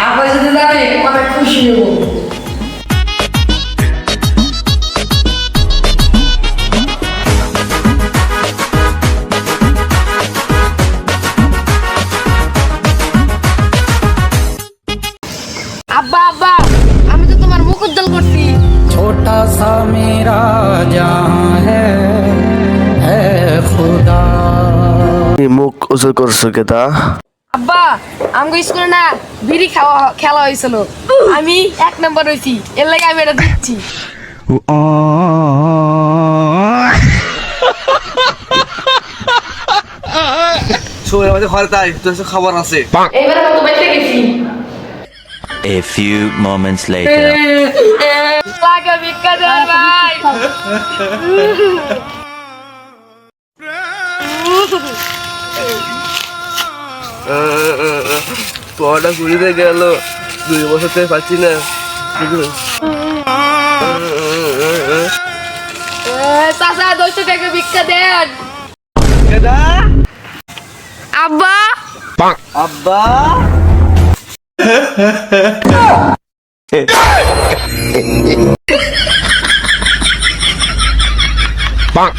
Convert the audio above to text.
আব্বা যদি জানে অনেক খুশি হবো। আব্বা আব্বা আমি তো তোমার মুখ উজ্জ্বল করছি। छोटा सा मेरा जहां है खुदा। মুখ উঁচু করছো কেতা? আব্বা আমগো স্কুলে না বিড়ি খাওয়া খেলা হয়েছিল, আমি 1 নম্বর হয়েছি, এর লাগে আমি এটা দিচ্ছি। শোন আমাদের ঘরে তাই তোর কাছে খবর আছে। এবারে মতো বেঁচে গেছি। A few moments later. লাগে ভিক্ষা দেন ভাই। পড়াটা ঘুরিতে গেল, 2 বছর থেকে পাচ্ছি না। চাচা 200 টাকা ভিক্ষা দেন। কেডা? আব্বা আব্বা Bonk.